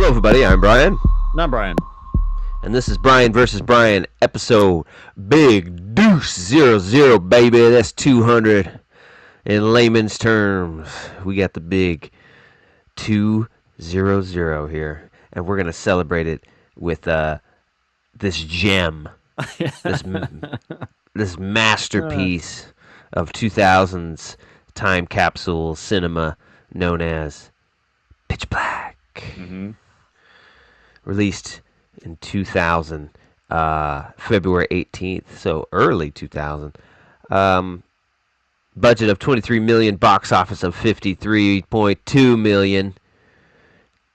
Hello, everybody. I'm Brian, Not Brian. and this is Brian versus Brian episode Big Deuce 00, baby. That's 200 in layman's terms. We got the big 200 here, and we're gonna celebrate it with this gem, this this masterpiece of 2000s time capsule cinema known as Pitch Black. Mm-hmm. Released in 2000, February 18th, so early 2000. Budget of 23 million, box office of 53.2 million.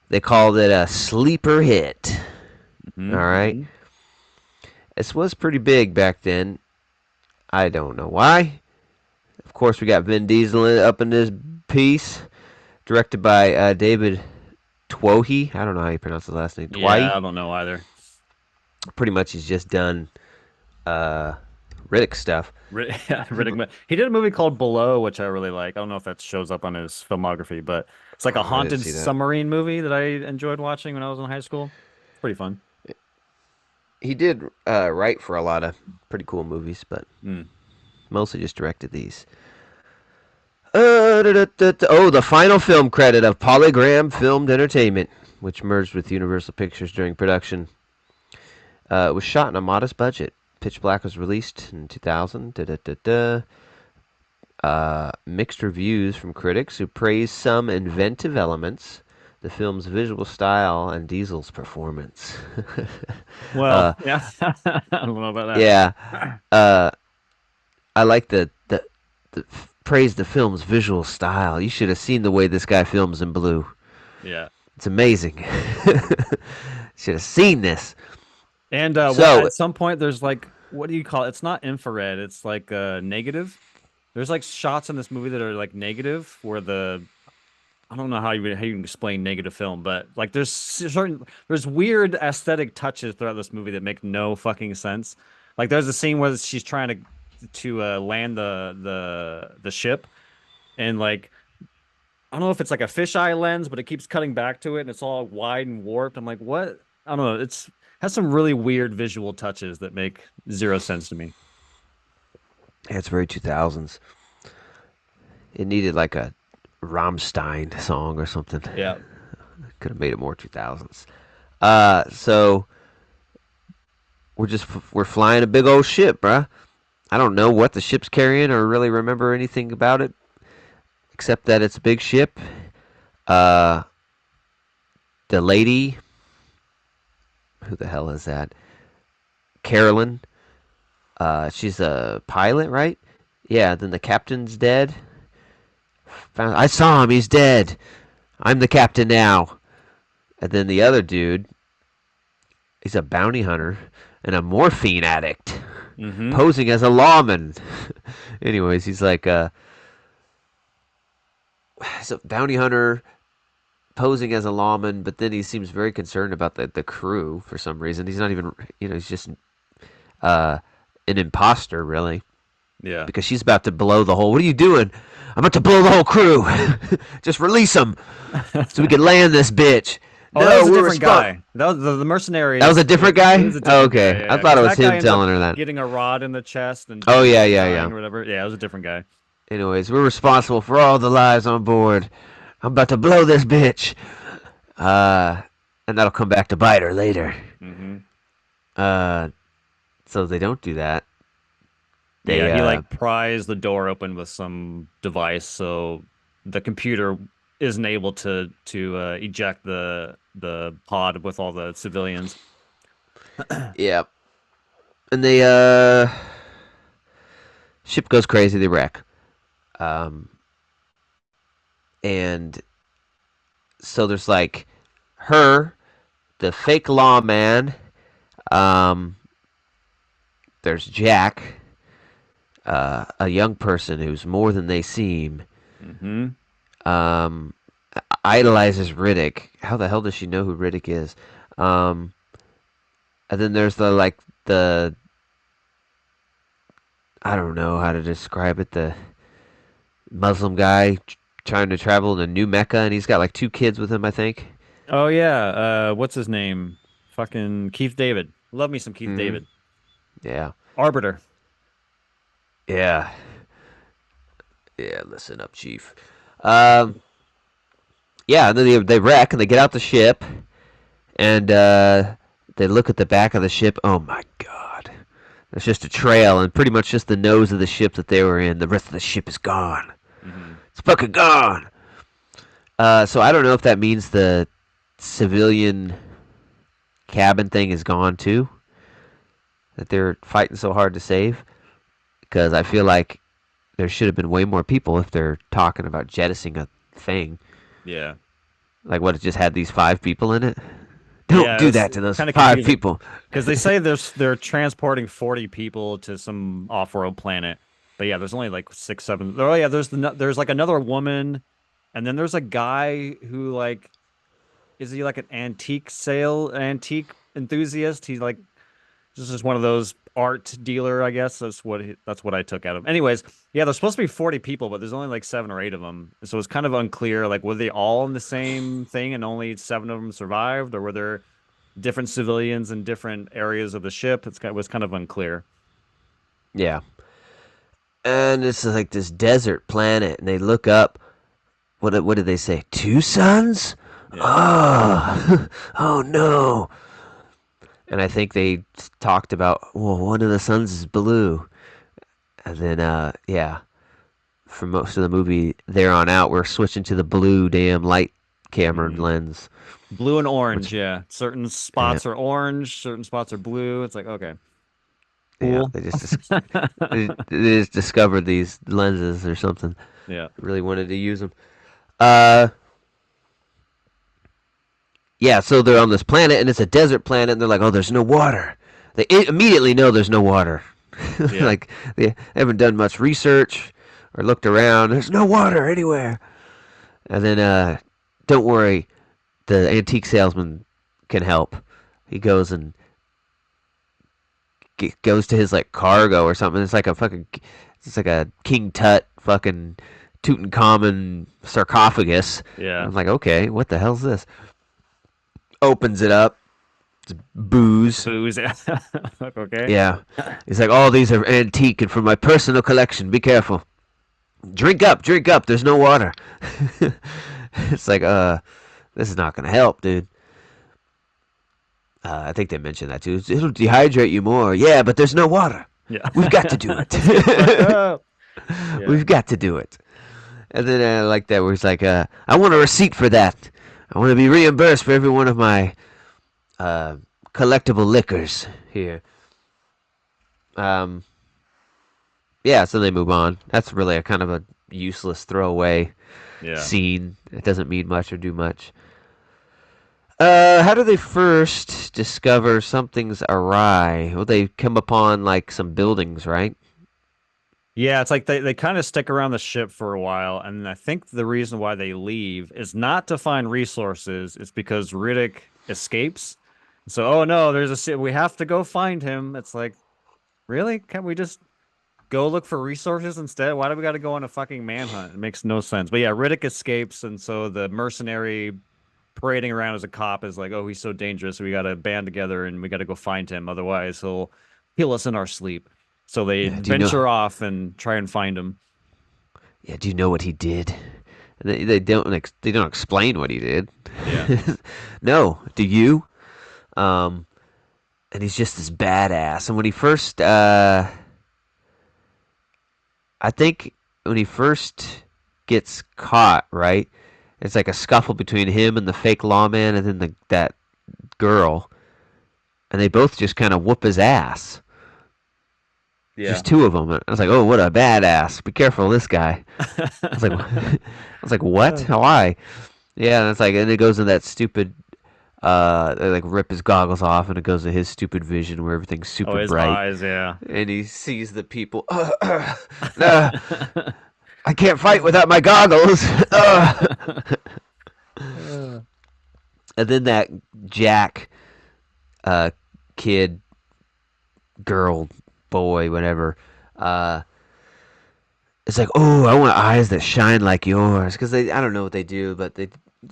They called it a sleeper hit. Mm-hmm. All right. This was pretty big back then. I don't know why. Of course, we got Vin Diesel up in this piece, directed by David Twohy. I don't know how you pronounce his last name. Twohy? Yeah, I don't know either. Pretty much he's just done Riddick stuff. Riddick. He did a movie called Below, which I really like. I don't know if that shows up on his filmography, but it's like a I didn't haunted see that. submarine movie that I enjoyed watching when I was in high school. It's pretty fun. He did write for a lot of pretty cool movies, but Mm. mostly just directed these. The final film credit of Polygram Filmed Entertainment, which merged with Universal Pictures during production. It was shot on a modest budget. Pitch Black was released in 2000. Mixed reviews from critics who praised some inventive elements, the film's visual style, and Diesel's performance. Well, yeah, I don't know about that. Yeah, I like the praise the film's visual style. You should have seen the way this guy films in blue. Yeah. It's amazing. Should have seen this. And So at some point, there's like, what do you call it? It's not infrared. It's like negative. There's like shots in this movie that are like negative, where I don't know how you can explain negative film, but like there's weird aesthetic touches throughout this movie that make no fucking sense. Like there's a scene where she's trying to land the ship, and like I don't know if it's like a fisheye lens, but it keeps cutting back to it, and it's all wide and warped. I'm like, what? I don't know. It's has some really weird visual touches that make zero sense to me. yeah, it's very 2000s. It needed like a Rammstein song or something. Yeah. Could have made it more 2000s. So we're flying a big old ship, bruh. I don't know what the ship's carrying or really remember anything about it, except that it's a big ship. The lady, who the hell is that? Carolyn. She's a pilot, right? Yeah. Then the captain's dead. I saw him. He's dead. I'm the captain now. And then the other dude, he's a bounty hunter and a morphine addict, Mm-hmm. posing as a lawman. Anyways, he's like he's a bounty hunter posing as a lawman, but then he seems very concerned about the crew for some reason. He's not even, he's just an imposter, really, Yeah. because she's about to blow the whole. What are you doing? I'm about to blow the whole crew. Just release them so we can land this bitch. Oh, that was a different guy. That was the mercenary. That was a different guy? It was a Oh, different okay. guy, yeah, I thought it 'cause was that guy him ended telling up her that. getting a rod in the chest and Oh, yeah, or whatever. Yeah, it was a different guy. Anyways, we're responsible for all the lives on board. I'm about to blow this bitch. And that'll come back to bite her later. Mm-hmm. So they don't do that. Yeah, he like pries the door open with some device, so the computer isn't able to eject the pod with all the civilians. Yeah. And they ship goes crazy, they wreck. And so there's like her, the fake lawman, there's Jack, a young person who's more than they seem. Mm-hmm. Idolizes Riddick. How the hell does she know who Riddick is? And then there's the I don't know how to describe it. The Muslim guy trying to travel to New Mecca, and he's got like two kids with him, I think. Oh yeah, what's his name? Fucking Keith David. Love me some Keith Hmm. David. Yeah. Arbiter. Yeah. Yeah. Listen up, Chief. Um. Yeah. And then they wreck and they get out the ship and they look at the back of the ship. Oh my god. It's just a trail and pretty much just the nose of the ship that they were in. The rest of the ship is gone. Hmm. It's fucking gone. So I don't know if that means the civilian cabin thing is gone too. That they're fighting so hard to save. Because I feel like there should have been way more people if they're talking about jettisoning a thing. Yeah. Like what? It just had these 5 people in it. Don't Yeah, do it's that to those kind of five confusing people. because they say they're transporting 40 people to some off-world planet. But yeah, there's only like six, seven. Oh yeah, there's like another woman, and then there's a guy who like is he like an antique enthusiast? He's like this is one of those art dealer, I guess. That's what I took out of him. Anyways, yeah, there's supposed to be 40 people, but there's only like 7 or 8 of them. So it's kind of unclear. Like, were they all in the same thing and only 7 of them survived, or were there different civilians in different areas of the ship? It was kind of unclear. Yeah. And it's like this desert planet, and they look up. What did they say? 2 suns? Yeah. Oh, oh no! And I think they talked about well, one of the suns is blue, and then yeah, for most of the movie there on out, we're switching to the blue damn light camera Hmm. lens, Blue and orange, which yeah. Certain yeah, spots are orange, certain spots are blue. It's like, okay, yeah, cool. they just discovered these lenses or something. Yeah. Really wanted to use them. Uh, yeah, so they're on this planet and it's a desert planet, and they're like, oh, there's no water. They immediately know there's no water. Yeah. Like they haven't done much research or looked around. There's no water anywhere. And then, don't worry, the antique salesman can help. He goes and goes to his like cargo or something. It's like a King Tut fucking Tutankhamun sarcophagus. Yeah. I'm like, okay, what the hell's this? Opens it up. It's booze. Booze. Okay. Yeah. He's like, all these are antique and from my personal collection. Be careful. Drink up, drink up. There's no water. It's like, this is not gonna help, dude. I think they mentioned that too. It'll dehydrate you more. Yeah, but there's no water. Yeah. We've got to do Let's get fucked it. up. Yeah. We've got to do it. And then I like that where he's like, I want a receipt for that. I want to be reimbursed for every one of my uh, collectible liquors here. Um, yeah, so they move on. That's really a kind of a useless throwaway Yeah. scene. It doesn't mean much or do much. How do they first discover something's awry? Well, they come upon like some buildings, right? Yeah, it's like they kind of stick around the ship for a while, and I think the reason why they leave is not to find resources, it's because Riddick escapes. So, oh no, we have to go find him. It's like, really? Can't we just go look for resources instead? Why do we got to go on a fucking manhunt? It makes no sense. But yeah, Riddick escapes, and so the mercenary parading around as a cop is like, oh, he's so dangerous. We got to band together and we got to go find him. Otherwise, he'll kill us in our sleep. So they Yeah. Do you know? venture off and try and find him. Yeah. Do you know what he did? They don't they don't explain what he did. Yeah. No. Do you? Um, and he's just this badass. And when he first, I think when he first gets caught, right? It's like a scuffle between him and the fake lawman, and then that girl, and they both just kind of whoop his ass. Yeah. Just 2 of them. I was like, oh, what a badass! Be careful, of this guy. I was like, I was like, what? Uh, Why? Yeah, and it's like, and it goes in that stupid, they like rip his goggles off, and it goes to his stupid vision where everything's Oh, super his bright, eyes, yeah. and he sees the people. Uh, I can't fight without my goggles. Uh, And then that Jack, uh, kid, girl, boy, whatever, uh, it's like, oh, I want eyes that shine like yours, because I don't know what they do, but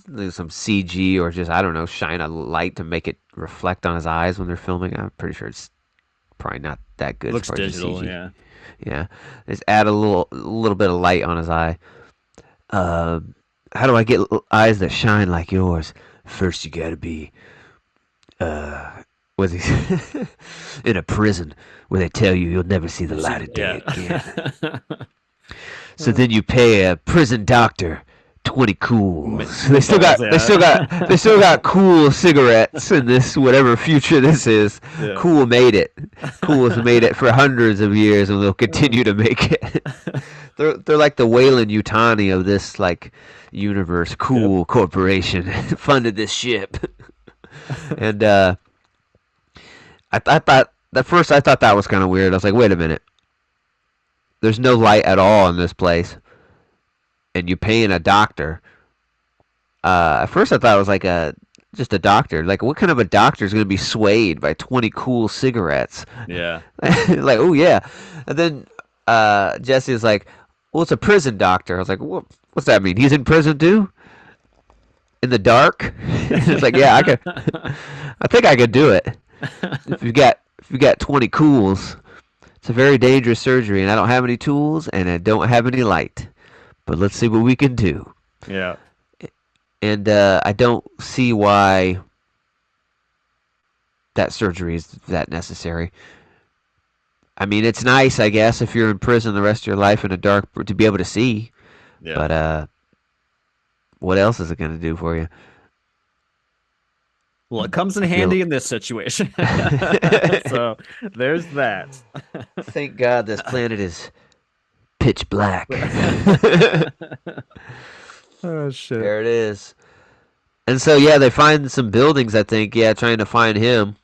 there's some CG or just I don't know, shine a light to make it reflect on his eyes when they're filming. I'm pretty sure it's probably not that good. It's Looks probably just digital, CG. yeah. Yeah, just add a little bit of light on his eye. Uh, how do I get eyes that shine like yours? First, you gotta be was he in a prison where they tell you you'll never see the You see light the of day again. yeah. So then you pay a prison doctor 20 cools. They still Balls, got they still got they yeah. still got cool cigarettes in this whatever future this is. Yeah. Cool made it. Cool has made it for hundreds of years and they'll continue to make it. They're like the Wayland Yutani of this like universe. Yep. Cool Corporation funded this ship. And I thought at first I thought that was kind of weird. I was like, wait a minute. There's no light at all in this place, and you're paying a doctor. At first I thought it was like a just a doctor. Like, what kind of a doctor is going to be swayed by 20 cool cigarettes? Yeah. Like, oh yeah. And then Jesse is like, well, it's a prison doctor. I was like, what's that mean? He's in prison too? In the dark? It's like, yeah, I could. I think I could do it. If you got 20 cools, it's a very dangerous surgery, and I don't have any tools, and I don't have any light. But let's see what we can do. Yeah. And I don't see why that surgery is that necessary. I mean, it's nice, I guess, if you're in prison the rest of your life in a dark to be able to see. Yeah. But what else is it going to do for you? Well, it comes in Feel. handy in this situation. So there's that. Thank God this planet is pitch black. Oh shit. There it is. And so yeah, they find some buildings. I think yeah, trying to find him.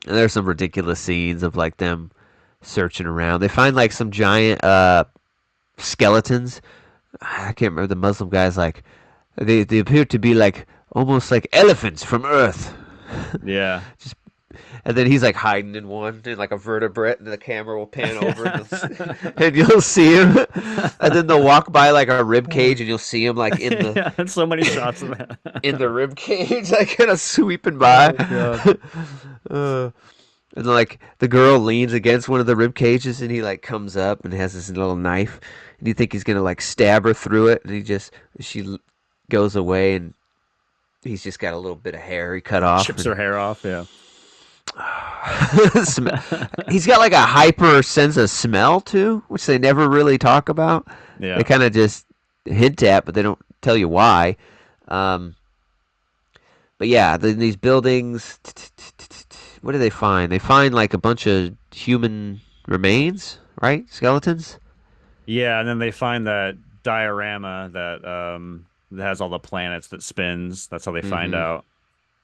And there's some ridiculous scenes of like them searching around. They find like some giant skeletons. I can't remember the Muslim guys. Like they appear to be like almost like elephants from Earth. Yeah. Just and then he's like hiding in one, in like a vertebrate, and the camera will pan over, and you'll see him. And then they'll walk by like a rib cage, and you'll see him like in the Yeah, so many shots of in that. the rib cage, like kind of sweeping by. Oh god. uh, and like the girl leans against one of the rib cages, and he like comes up and has this little knife, and you think he's gonna like stab her through it, and she goes away, and he's just got a little bit of hair he cut off, Chips and her hair off, yeah. he's got like a hyper sense of smell too, which they never really talk about. They Yeah. kind of just hint at, but they don't tell you why. Um, but yeah, these buildings. What do they find? They find like a bunch of human remains, right? Skeletons. Yeah, and then they find that diorama that has all the planets that spins. That's how they find Mm-hmm.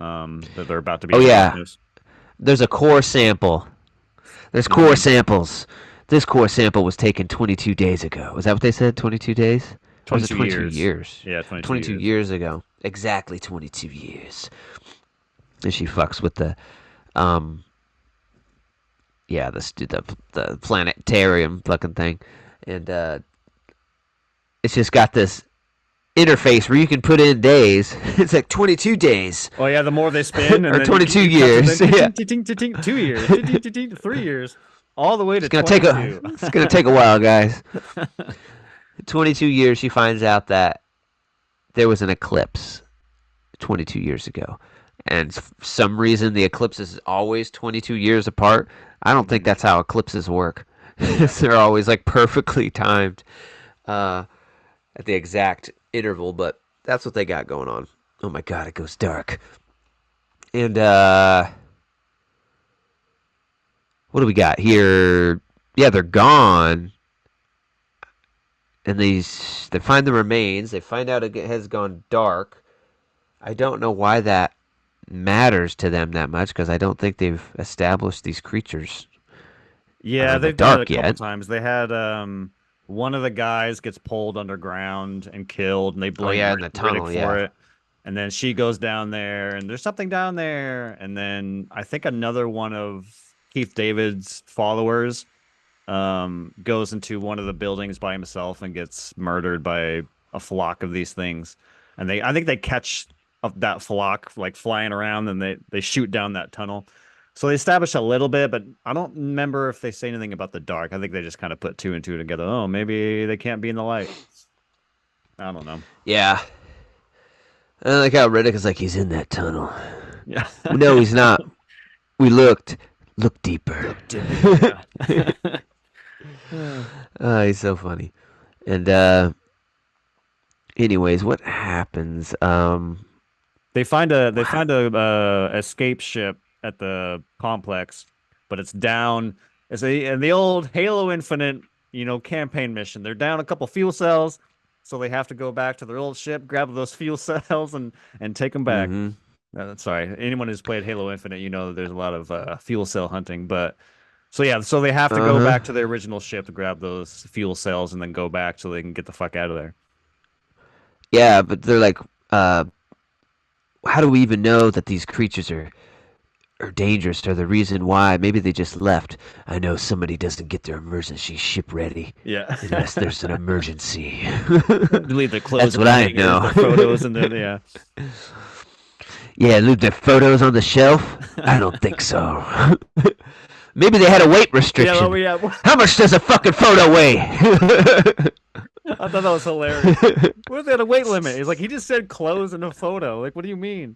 out that they're about to be Oh in yeah, darkness. there's a core sample. There's core Hmm. samples. This core sample was taken 22 days ago. Was that what they said? 22 days? Or was it 22 22 years. years? Yeah, 22 22 years. years ago. Exactly 22 years. And she fucks with the, um, yeah, the planetarium fucking thing, and it's just got this interface where you can put in days. It's like 22 days Oh yeah, the more they spin, and or then 22 it cuts it then years. Yeah, ting, ting, ting, ting, ting, 2 years, ting, ting, ting, ting, 3 years, all the way it's to gonna take a 22. it's gonna take a while, guys. 22 years. She finds out that there was an eclipse 22 years ago, and for some reason the eclipses is always 22 years apart. I don't think Mhm. that's how eclipses work. Yeah. They're always like perfectly timed. Uh, at the exact interval, but that's what they got going on. Oh my god, it goes dark. And what do we got here? Yeah, they're gone, and they find the remains. They find out it has gone dark. I don't know why that matters to them that much because I don't think they've established these creatures Yeah, the they've done it a dark couple yet. times. They had one of the guys gets pulled underground and killed, and they Oh blame yeah, in the Riddick tunnel. for Yeah. it. And then she goes down there, and there's something down there. And then I think another one of Keith David's followers goes into one of the buildings by himself and gets murdered by a flock of these things. and I think they catch that flock like flying around, and they shoot down that tunnel. So they establish a little bit, but I don't remember if they say anything about the dark. I think they just kind of put two and two together. Oh, maybe they can't be in the light. I don't know. Yeah. I like how Riddick is like, he's in that tunnel. Yeah. No, he's not. We looked. Look deeper. Look deeper. Yeah. He's so funny. And anyways, what happens? They find a escape ship at the complex, but it's down. It's a in the old Halo Infinite, campaign mission. They're down a couple fuel cells, so they have to go back to their old ship, grab those fuel cells, and take them back. Mm-hmm. Sorry, anyone who's played Halo Infinite, that there's a lot of fuel cell hunting. But so yeah, so they have to go Uh-huh. back to their original ship to grab those fuel cells and then go back so they can get the fuck out of there. Yeah, but they're like, uh, how do we even know that these creatures are dangerous or the reason why? Maybe they just left. I know somebody doesn't get their emergency ship ready Yeah. unless there's an emergency. Leave their clothes That's in what the I hangers, know. their photos, and then yeah. Yeah, leave their photos on the shelf? I don't think so. Maybe they had a weight Yeah, oh, restriction. yeah. How much does a fucking photo weigh? I thought that was hilarious. What if they had a weight limit? He's like, he just said clothes in a photo. Like, what do you mean?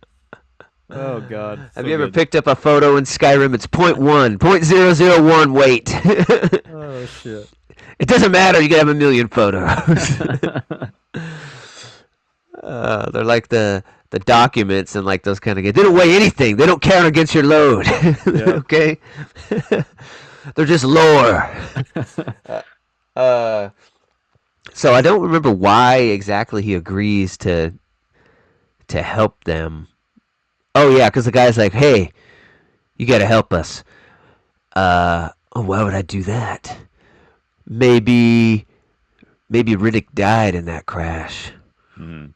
Oh God, Have so you ever good. picked up a photo in Skyrim? It's point 0.1, 0.001 weight. Oh shit. It doesn't matter. You can have a million photos. They're like the documents and like those kind of games. They don't weigh anything. They don't count against your load. Yeah. Okay, they're just lore. Uh, so I don't remember why exactly he agrees to help them. Oh yeah, because the guy's like, "Hey, you got to help us." Oh, why would I do that? Maybe Riddick died in that crash. Mhm.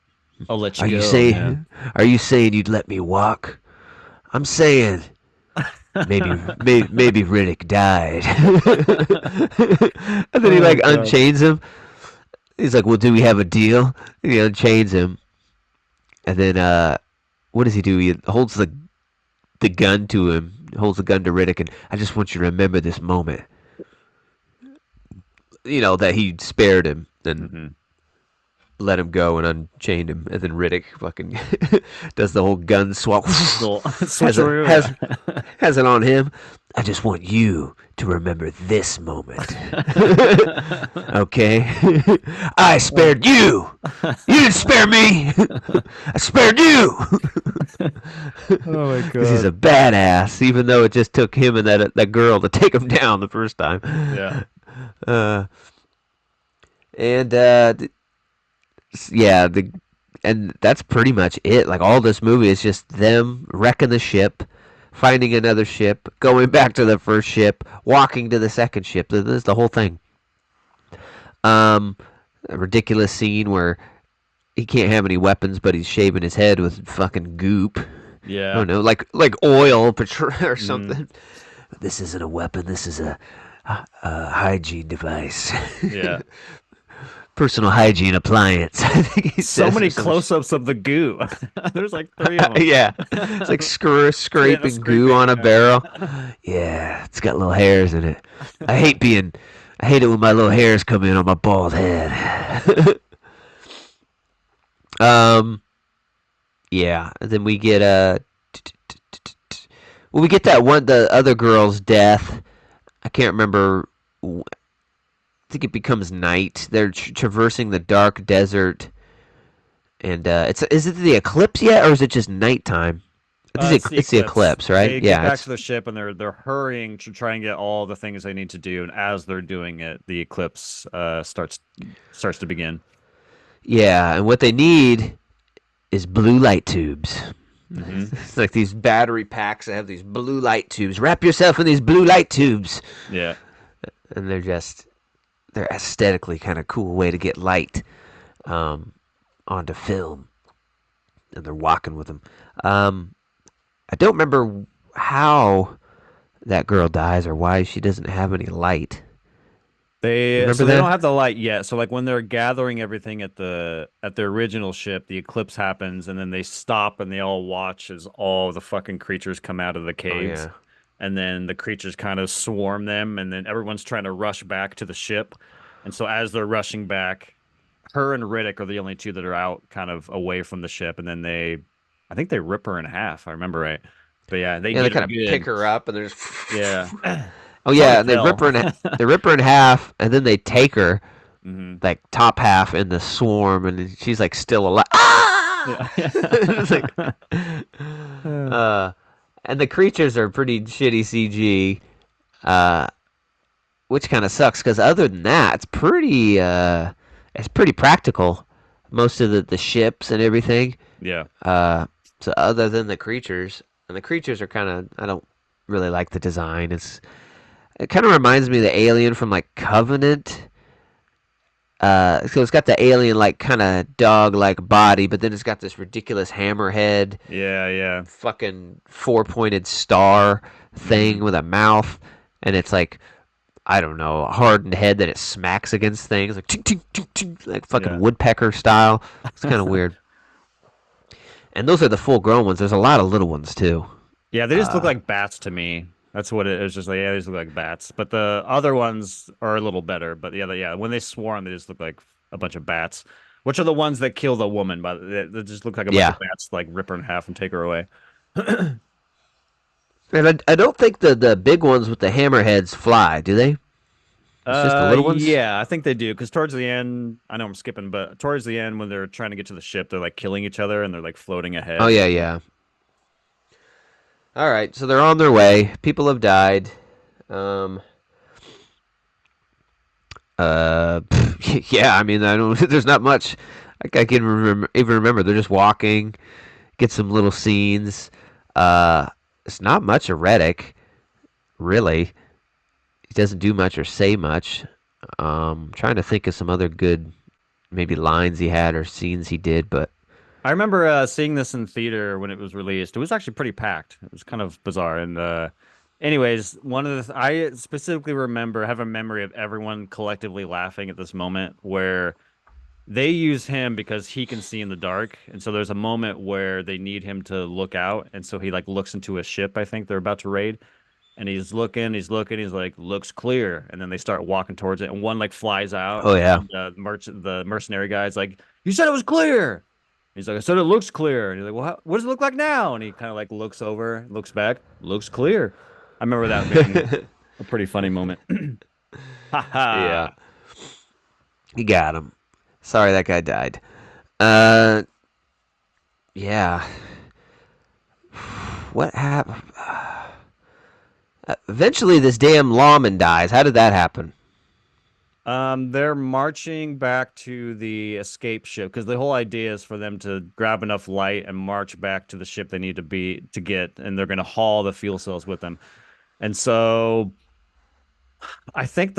I'll let you Are you go. Yeah. saying are you saying you'd let me walk? I'm saying maybe Riddick died. And then he Oh like God. unchains him. He's like, "Well, do we have a deal?" And he unchains him. And then what does he do? He holds the gun to him. Holds the gun to Riddick, and I just want you to remember this moment. That he spared him and Hmm. let him go and unchained him, and then Riddick fucking does the whole gun swap. Little has it switcheroo. has Yeah. has it on him. I just want you to remember this moment. Okay? I spared you. You didn't spare me. I spared you. Oh my Because he's a God. badass, even though it just took him and that girl to take him down the first time. Yeah. Uh, and yeah, and that's pretty much it. Like all this movie is just them wrecking the ship, finding another ship, going back to the first ship, walking to the second ship. This is the whole thing. Um, a ridiculous scene where he can't have any weapons, but he's shaving his head with fucking goop. I Yeah. don't know, like oil or Mm. something. This isn't a weapon. This is a hygiene device. Yeah. Personal hygiene appliance. I think he So says or many some shit. close-ups of the goo. There's like three of them. Yeah, it's like Yeah, the scraping goo scraping. on a Yeah. barrel. Yeah, it's got little hairs in it. I hate being, I hate it when my little hairs come in on my bald head. um, yeah. And then we get well, we get that one, the other girl's death. I can't remember. I think it becomes night. They're traversing the dark desert, and is it the eclipse yet, or is it just nighttime? It's the It's the eclipse. eclipse, right? They get Yeah, back it's to the ship and they're hurrying to try and get all the things they need to do. And as they're doing it, the eclipse starts to begin. yeah, and what they need is blue light tubes. Hmm. It's like these battery packs that have these blue light tubes. Wrap yourself in these blue light tubes, Yeah. and they're aesthetically kind of cool way to get light um, onto film, and they're walking with them. Um, I don't remember how that girl dies or why she doesn't have any light. They Remember so they don't that? have the light yet. So like when they're gathering everything at the original ship, the eclipse happens and then they stop and they all watch as all the fucking creatures come out of the Oh caves. yeah. And then the creatures kind of swarm them and then everyone's trying to rush back to the ship. And so as they're rushing back, her and Riddick are the only two that are out kind of away from the ship and then I think they rip her in half, if I remember right. But yeah, they Yeah, they get her kind of pick good. her up and they're just. Yeah. Oh It's hard yeah, to and they rip her tell. in they rip her in half, and then they take her hmm like top half in the swarm, and she's like still alive. Ah! Yeah. It's like, Uh, uh, and the creatures are pretty shitty CG, uh, which kind of sucks because other than that, it's pretty practical. Most of the ships and everything. yeah. Uh, so other than the creatures, and the creatures are kind of I don't really like the design. It kind of reminds me of the alien from like Covenant. So it's got the alien like kind of dog like body, but then it's got this ridiculous hammerhead, Yeah, yeah. fucking 4 pointed star thing hmm with a mouth, and it's like I don't know, a hardened head that it smacks against things like ching, ching, ching, ching, like fucking Yeah. woodpecker style. It's kind of weird. And those are the full grown ones. There's a lot of little ones too. Yeah, they just look Uh, like bats to me. That's what it is. Just like yeah, they just look like bats. But the other ones are a little better. But yeah, yeah, when they swarm, they just look like a bunch of bats, which are the ones that kill the woman. But they just look like a bunch of yeah, bats, like rip her in half and take her away. and I don't think the big ones with the hammerheads fly, do they? It's just the little ones. Yeah, I think they do. Because towards the end, I know I'm skipping, but towards the end, when they're trying to get to the ship, they're like killing each other and they're like floating Oh ahead. yeah, yeah. All right, so they're on their way. People have died. Um, yeah. I mean, I don't. There's not much. I can even remember. They're just walking. Get some little scenes. Uh, it's not much of Riddick, really. He doesn't do much or say much. Trying to think of some other good, maybe lines he had or scenes he did, but I remember seeing this in theater when it was released. It was actually pretty packed. It was kind of bizarre. And anyways, one of the I specifically remember have a memory of everyone collectively laughing at this moment where they use him because he can see in the dark. And so there's a moment where they need him to look out, and so he like looks into a ship I think they're about to raid. And he's like, looks clear. And then they start walking towards it, and one like flies out, oh yeah. and the mercenary guy's like, "You said it was clear." He's like, "I said it looks clear." And he's like, "Well, what does it look like now?" And he kind of like looks over, looks back, looks clear. I remember that being a pretty funny moment. Ha Yeah, ha. he got him. Sorry that guy died. Uh, yeah. What happened? Eventually, this damn lawman dies. How did that happen? They're marching back to the escape ship because the whole idea is for them to grab enough light and march back to the ship they need to get, and they're going to haul the fuel cells with them. And so I think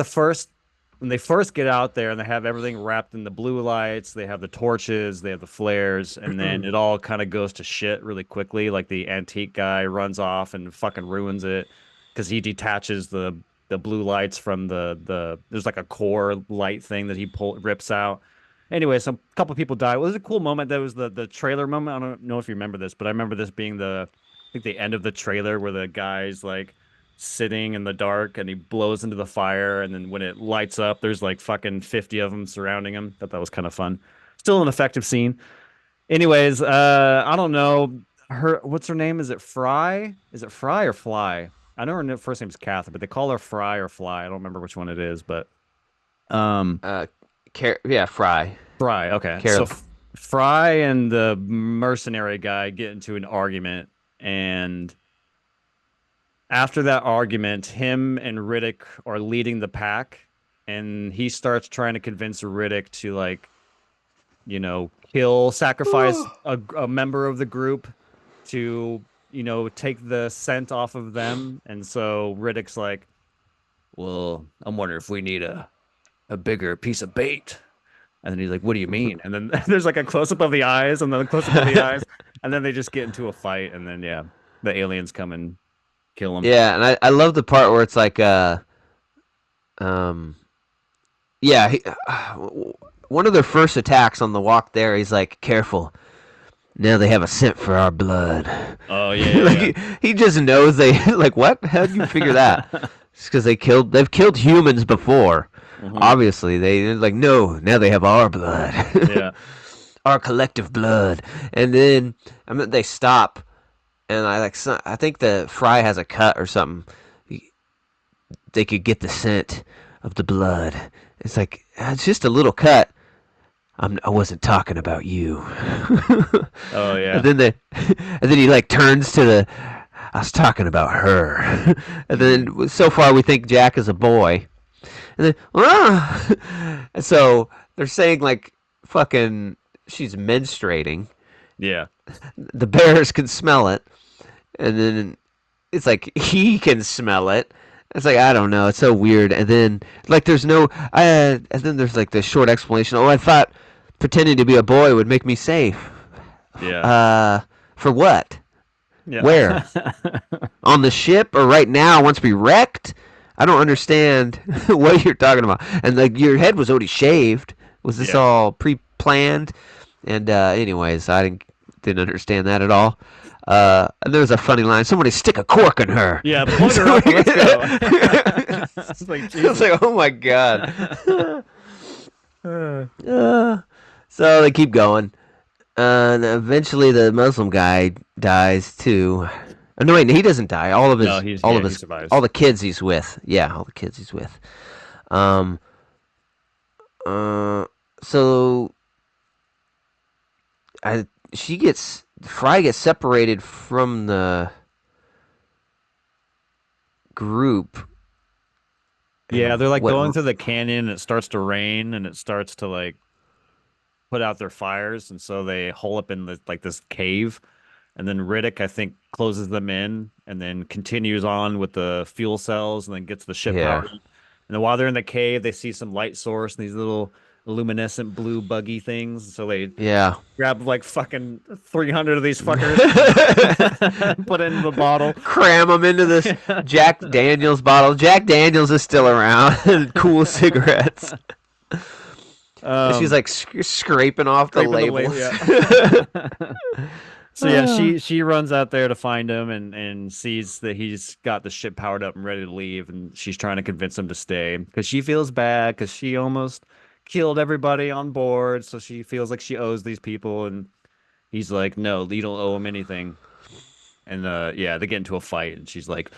when they first get out there and they have everything wrapped in the blue lights, they have the torches, they have the flares, and then it all kind of goes to shit really quickly. Like the antique guy runs off and fucking ruins it because he detaches the blue lights from there's like a core light thing that he rips out. Anyway, some couple people die. Well, it was a cool moment. That was the trailer moment. I don't know if you remember this, but I remember this being I think the end of the trailer where the guy's like sitting in the dark and he blows into the fire, and then when it lights up there's like fucking 50 of them surrounding him. Thought that was kind of fun. Still an effective scene. Anyways, I don't know her, what's her name? Is it Fry or Fly? I know her first name's Catherine, but they call her Fry or Fly. I don't remember which one it is, but um Uh, yeah, Fry. Fry. Okay, so Carol. Fry and the mercenary guy get into an argument, and after that argument, him and Riddick are leading the pack, and he starts trying to convince Riddick to like, sacrifice a member of the group to, take the scent off of them. And so Riddick's like, "Well, I'm wondering if we need a bigger piece of bait." And then he's like, "What do you mean?" And then there's like a close up of the eyes, and then a close up of the eyes, and then they just get into a fight, and then yeah, the aliens come and kill him. Yeah, and I love the part where it's like um yeah, one of their first attacks on the walk there, he's like, "Careful, now they have a scent for our blood." Oh yeah, Like yeah, he just knows they like what? How do you figure that? yeah. It's because they've killed humans before. hmm Obviously, they're like, no, now they have our blood, Yeah. our collective blood. And then I mean, they stop, and I think the Fry has a cut or something. They could get the scent of the blood. It's like it's just a little cut. I wasn't talking about you. Oh and yeah. then and then he like turns to the. I was talking about her. And hmm then so far we think Jack is a boy. And then and so they're saying like fucking she's menstruating. Yeah. The bears can smell it, and then it's like he can smell it. It's like I don't know. It's so weird. And then like there's no. And then there's like this short explanation. Oh, I thought pretending to be a boy would make me safe. Yeah. Uh, for what? Yeah. Where? On the ship or right now? Once we wrecked? I don't understand what you're talking about. And like your head was already shaved. Was this Yeah. all pre-planned? And anyways, I didn't understand that at all. And there was a funny line. Somebody stick a cork in her. Yeah. Plug her So, up and let's go. It's like I was Jesus. like, oh my god. So they keep going. And eventually the Muslim guy dies too. No, wait, he doesn't die. No, he's yeah, he All survives. the kids he's with. Yeah, all the kids he's with. Um, uh, so Fry gets separated from the group. Yeah, And they're like what? going through the canyon and it starts to rain and it starts to like put out their fires and so they hole up in this cave and then Riddick I think closes them in and then continues on with the fuel cells and then gets the ship Yeah, powered. And then while they're in the cave, they see some light source and these little luminescent blue buggy things. So they yeah. grab like fucking 300 of these fuckers, put it in the bottle. Cram them into this Jack Daniels bottle. Jack Daniels is still around. Cool cigarettes. And she's Um, like scraping off the scraping the label, labels. yeah. So yeah, Ah. she runs out there to find him and sees that he's got the ship powered up and ready to leave, and she's trying to convince him to stay because she feels bad because she almost killed everybody on board, so she feels like she owes these people, and he's like, "No, you don't owe him anything." And yeah, they get into a fight, and he's like,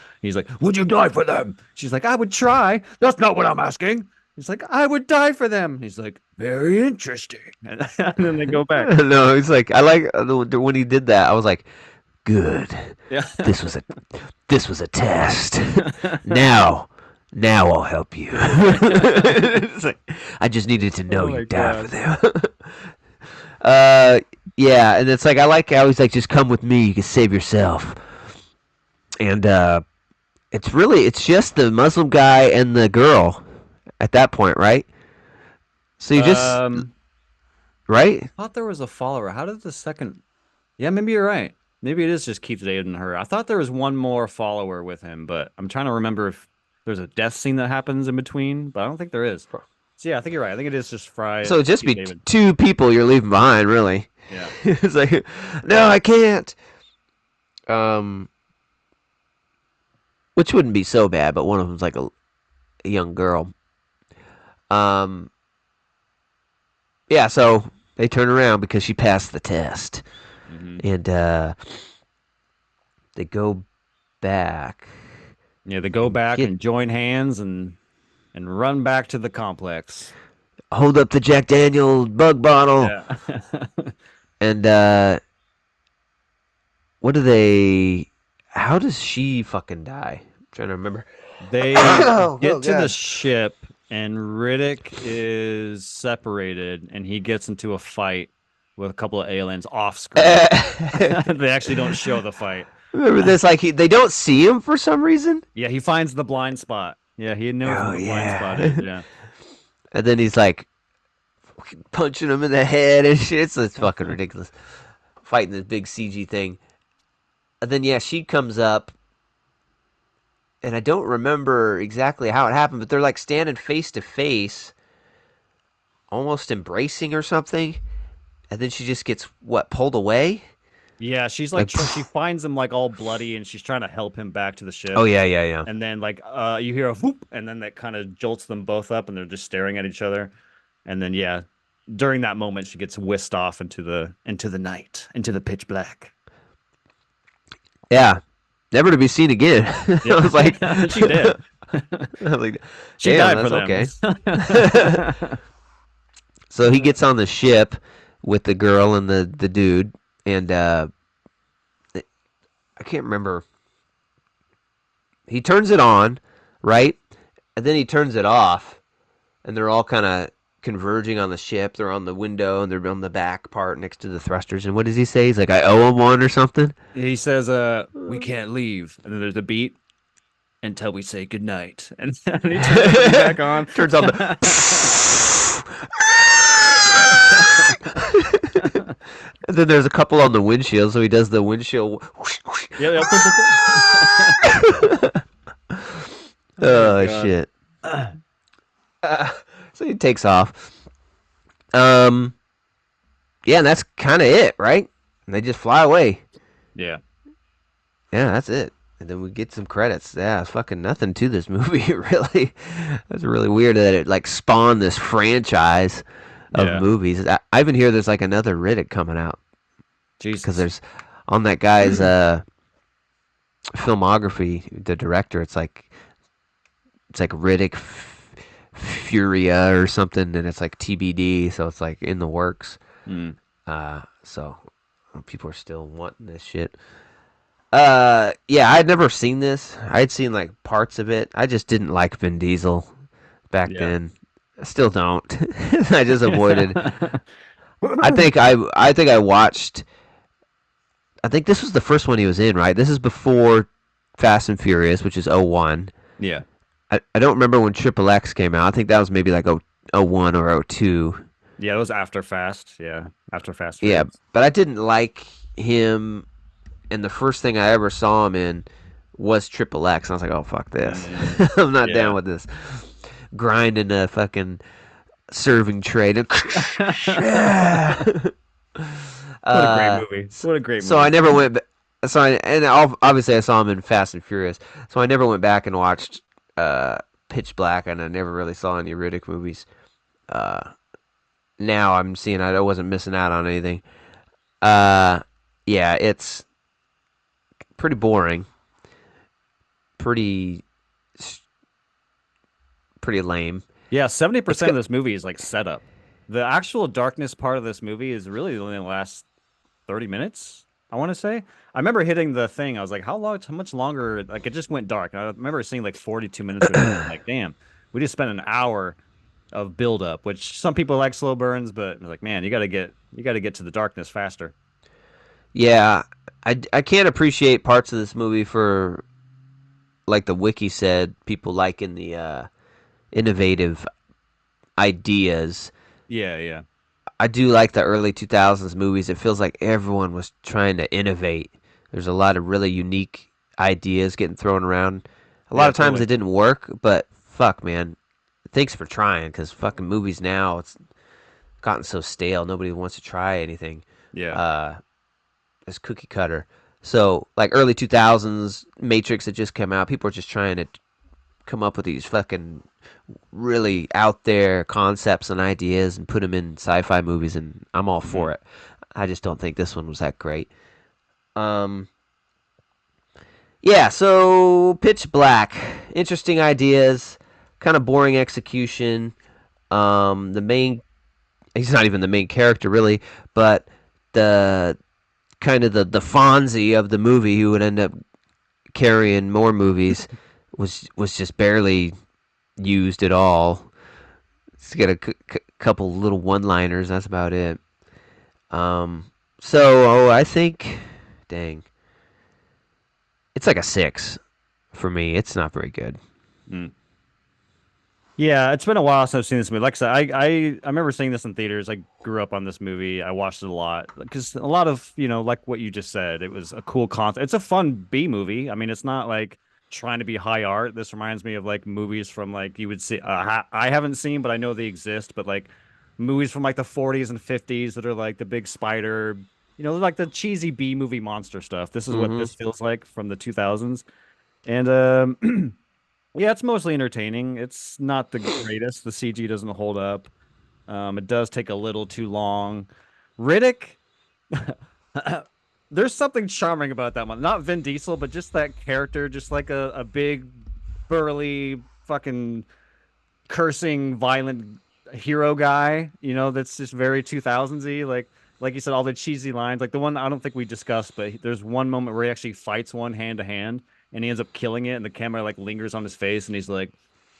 "Would you die for them?" She's like, "I would try. That's not what I'm asking." He's like, "I would die for them." He's like, "Very interesting," and then they go back. No, it's like I like when he did that. I was like, "Good. Yeah. This was a this was a test. now, now I'll help you." It's like, I just needed to know Oh you my die for God. them. uh, yeah, and it's like I like how he's like, "Just come with me. You can save yourself." And it's just the Muslim guy and the girl at that point, right? So you just Um, right? thought there was a follower. How did the second? Yeah, maybe you're right. Maybe it is just Keith David and her. I thought there was one more follower with him, but I'm trying to remember if there's a death scene that happens in between, but I don't think there is. So yeah, I think you're right. I think it is just Fry So and it'd just Keith be David. two people you're leaving behind, really. Yeah. It's like, no, I can't. Um, which wouldn't be so bad, but one of them's like a young girl. Um, yeah, so they turn around because she passed the test, hmm and they go back. Yeah, they go And back get and join hands and run back to the complex. hold up the Jack Daniel bug bottle, Yeah. and what do they? How does she fucking die? I'm trying to remember. They Oh get to the god. ship and Riddick is separated and he gets into a fight with a couple of aliens off screen. They actually don't show the fight. Remember this? Like they don't see him for some reason. Yeah, he finds the blind spot. Yeah, he knows Oh where the blind spot is. yeah. Yeah. And then he's like punching him in the head and shit. It's fucking ridiculous. Fighting this big CG thing. And then yeah, she comes up, and I don't remember exactly how it happened, but they're like standing face to face, almost embracing or something, and then she just gets what pulled away. Yeah, she's like Like, she finds him like all bloody and she's trying to help him back to the oh ship. yeah, yeah, yeah, And then like you hear a whoop and then that kind of jolts them both up and they're just staring at each other. And then yeah, during that moment she gets whisked off into the night, into the pitch black. yeah. Never to be seen again. I was like, Yeah. She did. I was like, She damn, died for that's them. okay. So he gets on the ship with the girl and the dude, and I can't remember. He turns it on, right, and then he turns it off, and they're all kind of converging on the ship. They're on the window and they're on the back part next to the thrusters. And what does he say? He's like, "I owe him one" or something. He says, we can't leave. And then there's a beat until we say goodnight. And then he turns everything back on. Turns on the. And then there's a couple on the windshield, so he does the windshield. Yeah, yeah. Oh Oh God. shit! So he takes off. Um, yeah, and that's kind of it, right? And they just fly away. Yeah. Yeah, that's it. And then we get some credits. Yeah, it's fucking nothing to this movie, really. That's really weird that it like spawned this franchise of Yeah. movies. I even hear there's like another Riddick coming out because Jesus. there's on that guy's filmography, the director. It's like Riddick Furia or something, and it's like TBD. So it's like in the works. Mm. So people are still wanting this shit. Yeah, I'd never seen this. I'd seen like parts of it. I just didn't like Vin Diesel back Yeah. then. I still don't. I just avoided. I think I watched. I think this was the first one he was in, right? This is before Fast and Furious, which is '01. Yeah. I don't remember when Triple X came out. I think that was maybe like '01 or '02. Yeah, it was after Fast. Yeah. After Fast Yeah, Furious. but I didn't like him, and the first thing I ever saw him in was Triple X. And I was like, oh fuck this, Mm. I'm not down Yeah. with this. Grinding a fucking serving tray. What a great uh, movie. What a great so I movie. never went. So obviously I saw him in Fast and Furious. So I never went back and watched Pitch Black, and I never really saw any Riddick movies. Uh, Now I'm seeing I wasn't missing out on anything. Uh, yeah, it's pretty boring, pretty pretty lame. Yeah, It's 70% of got this movie is like setup. The actual darkness part of this movie is really only the last 30 minutes, I want to say. I remember hitting the thing. I was like, how much longer? Like, it just went dark. I remember seeing like 42 minutes of it. I'm like, damn, we just spent an hour of build up, which some people like slow burns, but like, man, you got to get to the darkness faster. yeah. I can't appreciate parts of this movie for like the wiki said people liking the innovative ideas. Yeah, yeah. I do like the early 2000s movies. It feels like everyone was trying to innovate. There's a lot of really unique ideas getting thrown around. A lot Yeah, of times totally. it didn't work, but fuck, man. Thanks for trying, because fucking movies now, it's gotten so stale. Nobody wants to try anything. Yeah. Uh, it's cookie cutter. So, like early 2000s, Matrix had just come out. People are just trying to come up with these fucking really out there concepts and ideas and put them in sci-fi movies, and I'm all Mhm. for it. I just don't think this one was that great. Um, yeah, so Pitch Black, interesting ideas, kind of boring execution. The main, he's not even the main character really, but the kind of the Fonzie of the movie who would end up carrying more movies was just barely used at all. It's got a couple little one-liners. That's about it. So I think, dang, it's like a 6 for me. It's not very good. Mm. Yeah, it's been a while since I've seen this movie. Like I said, I remember seeing this in theaters. I grew up on this movie. I watched it a lot because a lot of, like what you just said, it was a cool concept. It's a fun B movie. I mean, it's not like trying to be high art. This reminds me of like movies from like you would see I haven't seen, but I know they exist, but like movies from like the 40s and 50s that are like the big spider, like the cheesy B movie monster stuff. This is what Mm-hmm. this feels like from the 2000s. And yeah, it's mostly entertaining. It's not the greatest. The CG doesn't hold up. It does take a little too long. Riddick, there's something charming about that one. Not Vin Diesel, but just that character, just like a big, burly, fucking cursing, violent hero guy, that's just very 2000s-y. Like you said, all the cheesy lines. Like the one I don't think we discussed, but there's one moment where he actually fights one hand to hand and he ends up killing it, and the camera like lingers on his face, and he's like,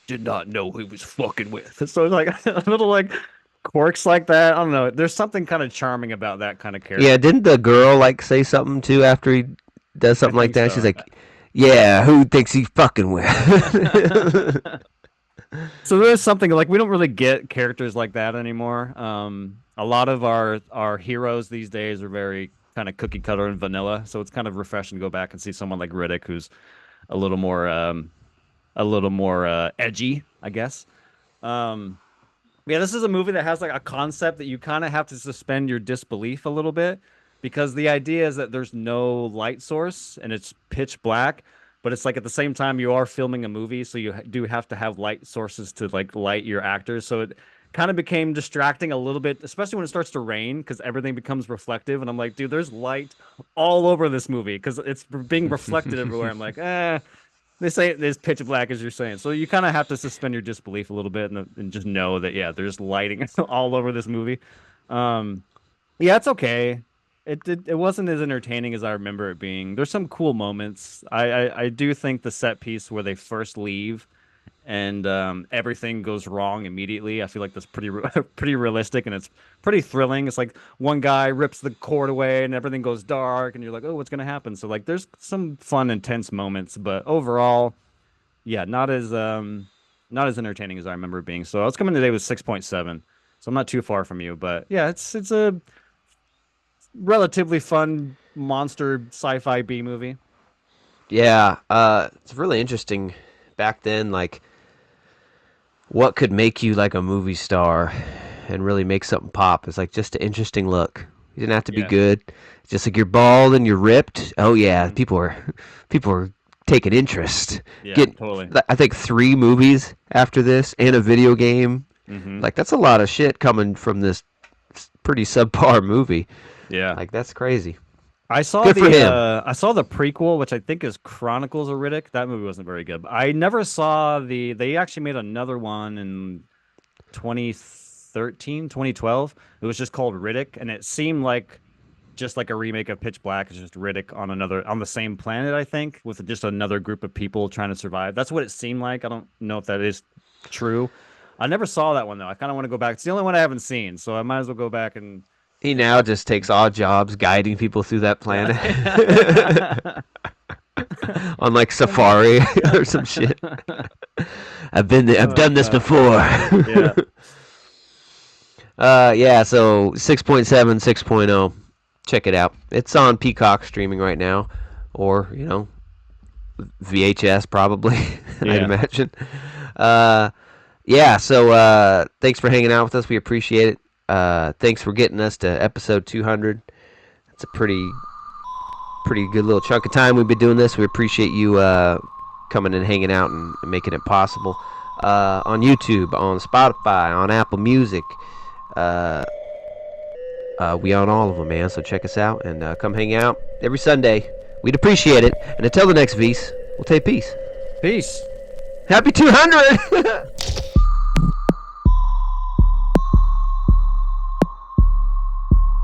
did not know who he was fucking with. So it's like a little like quirks like that. I don't know. There's something kind of charming about that kind of Yeah, character. didn't the girl like say something too after he does I something like think that? She's so. like, "Yeah, who thinks he's fucking with?" So there's something like we don't really get characters like that anymore. A lot of our heroes these days are very kind of cookie cutter and vanilla. So it's kind of refreshing to go back and see someone like Riddick who's a little more edgy, I guess. Um, Yeah, this is a movie that has like a concept that you kind of have to suspend your disbelief a little bit because the idea is that there's no light source and it's pitch black, but it's like at the same time you are filming a movie, so you do have to have light sources to like light your actors. So it kind of became distracting a little bit, especially when it starts to rain because everything becomes reflective. And I'm like, dude, there's light all over this movie because it's being reflected everywhere. I'm like, this ain't this pitch black as you're saying. So you kind of have to suspend your disbelief a little bit and just know that yeah, there's lighting all over this movie. Um, yeah, it's okay. It wasn't as entertaining as I remember it being. There's some cool moments. I do think the set piece where they first leave and everything goes wrong immediately. I feel like that's pretty realistic and it's pretty thrilling. It's like one guy rips the cord away and everything goes dark, and you're like, oh, what's gonna happen? So like, there's some fun, intense moments, but overall, yeah, not as entertaining as I remember it being. So I was coming today with 6.7, so I'm not too far from you, but yeah, it's a relatively fun monster sci-fi B movie. Yeah, it's really interesting back then, like what could make you like a movie star and really make something pop. It's like just an interesting look. You didn't have to be Yeah. good. Just like you're bald and you're ripped. Oh yeah, Hmm. people are taking interest. Yeah, Get totally. I think 3 movies after this and a video game. Hmm. Like that's a lot of shit coming from this pretty subpar movie. Yeah. Like that's crazy. I saw Good for the him. uh I saw the prequel, which I think is Chronicles of Riddick. That movie wasn't very good. But I never saw they actually made another one in 2013, 2012. It was just called Riddick, and it seemed like just like a remake of Pitch Black. It's just Riddick on the same planet, I think, with just another group of people trying to survive. That's what it seemed like. I don't know if that is true. I never saw that one though. I kind of want to go back. It's the only one I haven't seen, so I might as well go back He and now watch just it. takes odd jobs guiding people through that planet Yeah. on like safari or some shit. I've done this Uh, before. yeah. Yeah, so 6.7, 6.0. Check it out. It's on Peacock streaming right now, or VHS probably. I'd Yeah. imagine. Uh, yeah. So thanks for hanging out with us. We appreciate it. Thanks for getting us to episode 200. It's a pretty good little chunk of time we've been doing this. We appreciate you coming and hanging out and making it possible. On YouTube, on Spotify, on Apple Music. Uh, we own all of them, man. So check us out and come hang out every Sunday. We'd appreciate it. And until the next Vs, we'll take peace. Peace. Happy 200!